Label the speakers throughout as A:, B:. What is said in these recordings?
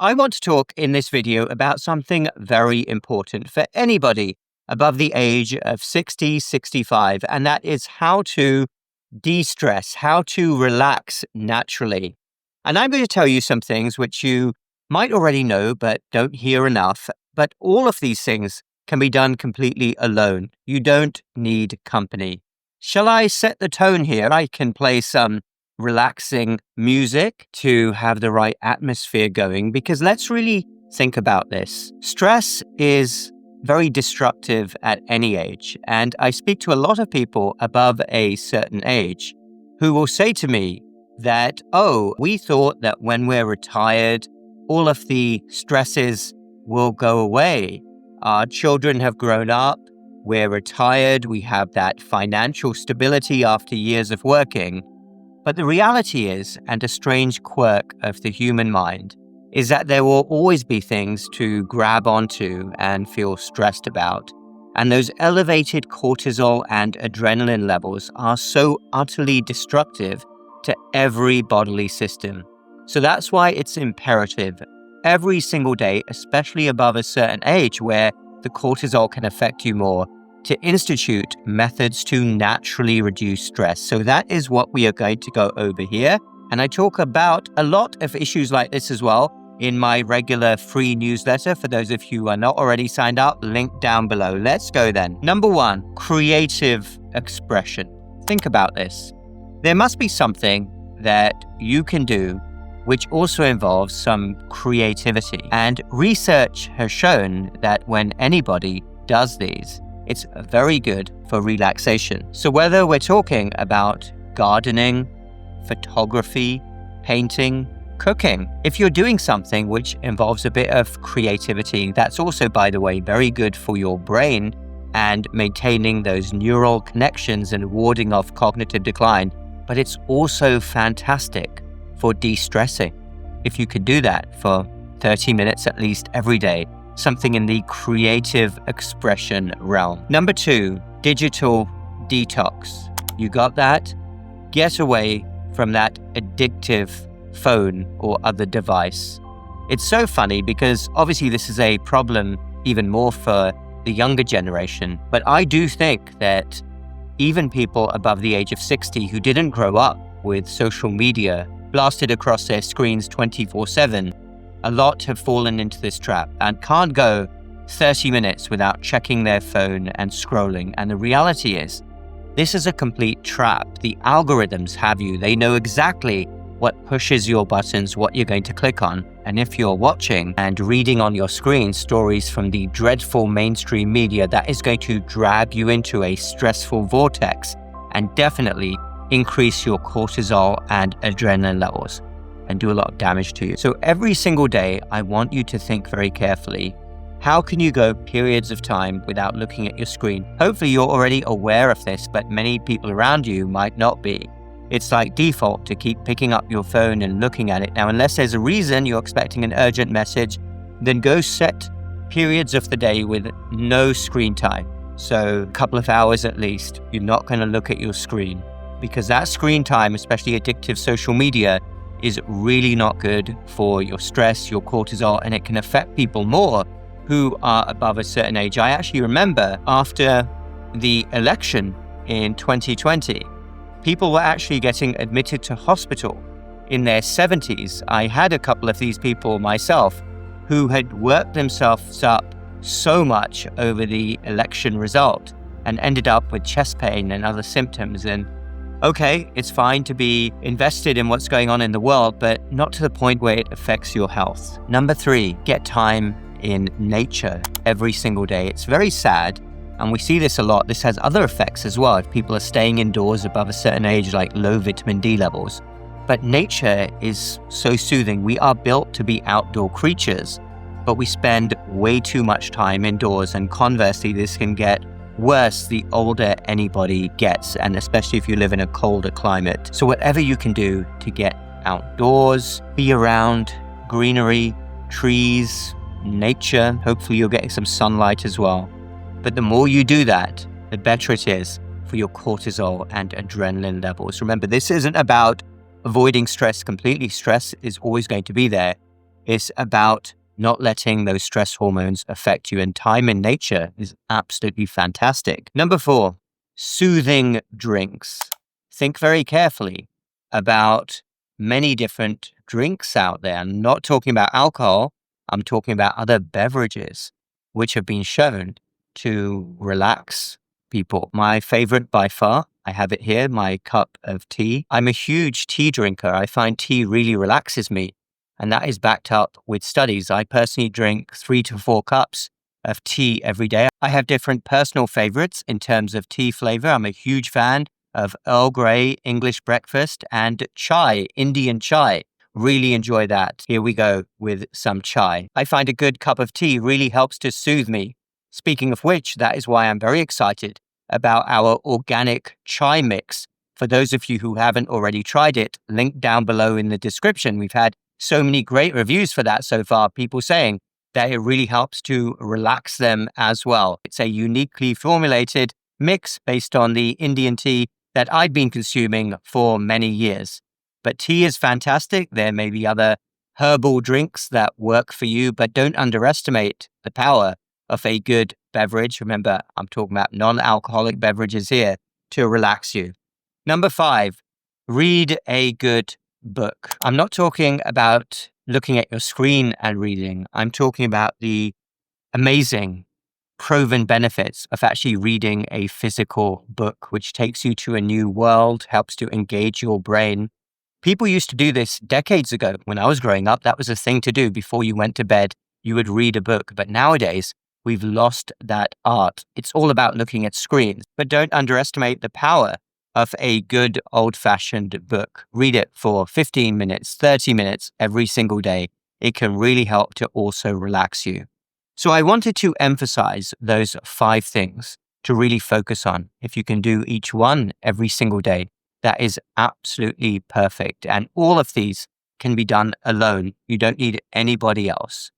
A: I want to talk in this video about something very important for anybody above the age of 60, 65, and that is how to de-stress, how to relax naturally. And I'm going to tell you some things which you might already know but don't hear enough. But all of these things can be done completely alone. You don't need company. Shall I set the tone here? I can play some relaxing music to have the right atmosphere going, because let's really think about this. Stress is very destructive at any age. And I speak to a lot of people above a certain age who will say to me that, we thought that when we're retired, all of the stresses will go away. Our children have grown up, we're retired, we have that financial stability after years of working. But the reality is, and a strange quirk of the human mind, is that there will always be things to grab onto and feel stressed about. And those elevated cortisol and adrenaline levels are so utterly destructive to every bodily system. So that's why it's imperative every single day, especially above a certain age where the cortisol can affect you more, to institute methods to naturally reduce stress. So that is what we are going to go over here. And I talk about a lot of issues like this as well in my regular free newsletter. For those of you who are not already signed up, link down below. Let's go then. Number one, creative expression. Think about this. There must be something that you can do which also involves some creativity. And research has shown that when anybody does these, it's very good for relaxation. So whether we're talking about gardening, photography, painting, cooking, if you're doing something which involves a bit of creativity, that's also, by the way, very good for your brain and maintaining those neural connections and warding off cognitive decline. But it's also fantastic for de-stressing. If you could do that for 30 minutes at least every day, something in the creative expression realm. Number two, digital detox. You got that? Get away from that addictive phone or other device. It's so funny because obviously this is a problem even more for the younger generation, but I do think that even people above the age of 60 who didn't grow up with social media blasted across their screens 24/7, a lot have fallen into this trap and can't go 30 minutes without checking their phone and scrolling. And the reality is, this is a complete trap. The algorithms have you. They know exactly what pushes your buttons, what you're going to click on. And if you're watching and reading on your screen stories from the dreadful mainstream media, that is going to drag you into a stressful vortex and definitely increase your cortisol and adrenaline levels and do a lot of damage to you. So every single day, I want you to think very carefully, how can you go periods of time without looking at your screen? Hopefully you're already aware of this, but many people around you might not be. It's like default to keep picking up your phone and looking at it. Now, unless there's a reason you're expecting an urgent message, then go set periods of the day with no screen time. So a couple of hours at least, you're not going to look at your screen, because that screen time, especially addictive social media, is really not good for your stress, your cortisol, and it can affect people more who are above a certain age. I actually remember after the election in 2020, people were actually getting admitted to hospital in their 70s. I had a couple of these people myself who had worked themselves up so much over the election result and ended up with chest pain and other symptoms. And okay, it's fine to be invested in what's going on in the world, but not to the point where it affects your health. Number three, get time in nature every single day. It's very sad, and we see this a lot. This has other effects as well if people are staying indoors above a certain age, like low vitamin D levels. But nature is so soothing. We are built to be outdoor creatures, but we spend way too much time indoors, and conversely, this can get worse the older anybody gets, and especially if you live in a colder climate. So whatever you can do to get outdoors, be around greenery, trees, nature, hopefully you're getting some sunlight as well. But the more you do that, the better it is for your cortisol and adrenaline levels. Remember, this isn't about avoiding stress completely. Stress is always going to be there. It's about not letting those stress hormones affect you, and time in nature is absolutely fantastic. Number 4, soothing drinks. Think very carefully about many different drinks out there. I'm not talking about alcohol. I'm talking about other beverages which have been shown to relax people. My favorite by far, I have it here, my cup of tea. I'm a huge tea drinker. I find tea really relaxes me, and that is backed up with studies. I personally drink 3 to 4 cups of tea every day. I have different personal favorites in terms of tea flavor. I'm a huge fan of Earl Grey, English breakfast, and chai, Indian chai. Really enjoy that. Here we go with some chai. I find a good cup of tea really helps to soothe me. Speaking of which, that is why I'm very excited about our organic chai mix. For those of you who haven't already tried it, link down below in the description. We've had so many great reviews for that so far, people saying that it really helps to relax them as well. It's a uniquely formulated mix based on the Indian tea that I've been consuming for many years. But tea is fantastic. There may be other herbal drinks that work for you, but don't underestimate the power of a good beverage. Remember, I'm talking about non-alcoholic beverages here to relax you. Number 5, read a good book. I'm not talking about looking at your screen and reading. I'm talking about the amazing proven benefits of actually reading a physical book, which takes you to a new world, helps to engage your brain. People used to do this decades ago. When I was growing up, that was a thing to do. Before you went to bed, you would read a book. But nowadays, we've lost that art. It's all about looking at screens. But don't underestimate the power of a good old-fashioned book. Read it for 15 minutes, 30 minutes every single day. It can really help to also relax you. So I wanted to emphasize those 5 things to really focus on. If you can do each one every single day, that is absolutely perfect. And all of these can be done alone. You don't need anybody else.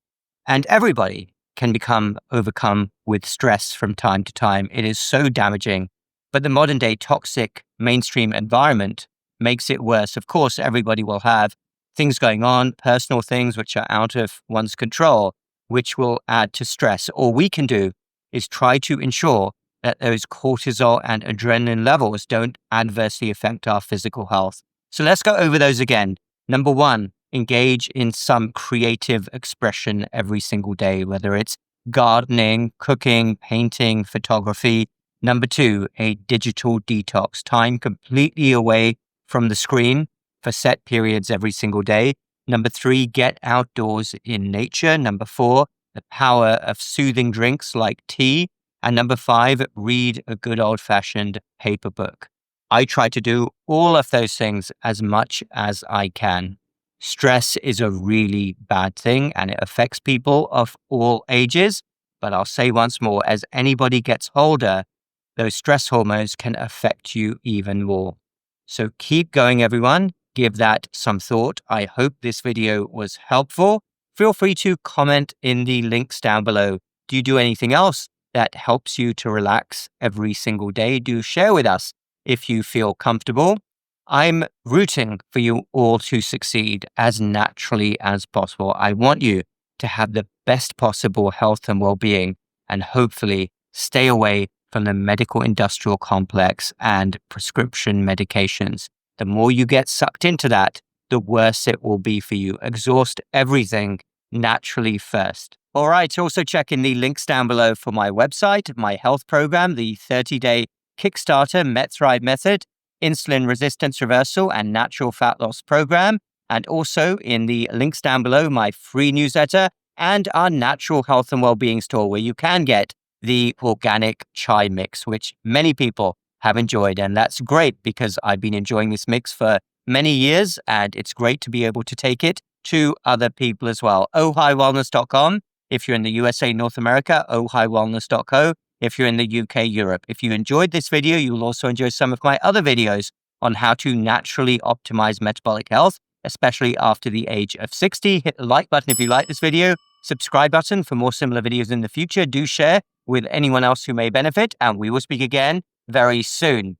A: And everybody can become overcome with stress from time to time. It is so damaging. But the modern day toxic mainstream environment makes it worse. Of course, everybody will have things going on, personal things which are out of one's control, which will add to stress. All we can do is try to ensure that those cortisol and adrenaline levels don't adversely affect our physical health. So let's go over those again. Number 1, engage in some creative expression every single day, whether it's gardening, cooking, painting, photography. Number 2, a digital detox, time completely away from the screen for set periods every single day. Number 3, get outdoors in nature. Number 4, the power of soothing drinks like tea. And number 5, read a good old-fashioned paper book. I try to do all of those things as much as I can. Stress is a really bad thing and it affects people of all ages. But I'll say once more, as anybody gets older, those stress hormones can affect you even more. So keep going, everyone. Give that some thought. I hope this video was helpful. Feel free to comment in the links down below. Do you do anything else that helps you to relax every single day? Do share with us if you feel comfortable. I'm rooting for you all to succeed as naturally as possible. I want you to have the best possible health and well-being, and hopefully stay away from the medical industrial complex and prescription medications. The more you get sucked into that, the worse it will be for you. Exhaust everything naturally first. All right, also check in the links down below for my website, my health program, the 30-day Kickstarter MetThrive Method, insulin resistance reversal, and natural fat loss program. And also in the links down below, my free newsletter and our natural health and well-being store, where you can get the organic chai mix, which many people have enjoyed. And that's great because I've been enjoying this mix for many years, and it's great to be able to take it to other people as well. ohighwellness.com if you're in the USA, North America, ohighwellness.co if you're in the UK, Europe. If you enjoyed this video, you will also enjoy some of my other videos on how to naturally optimize metabolic health, especially after the age of 60. Hit the like button if you like this video, subscribe button for more similar videos in the future. Do share with anyone else who may benefit, and we will speak again very soon.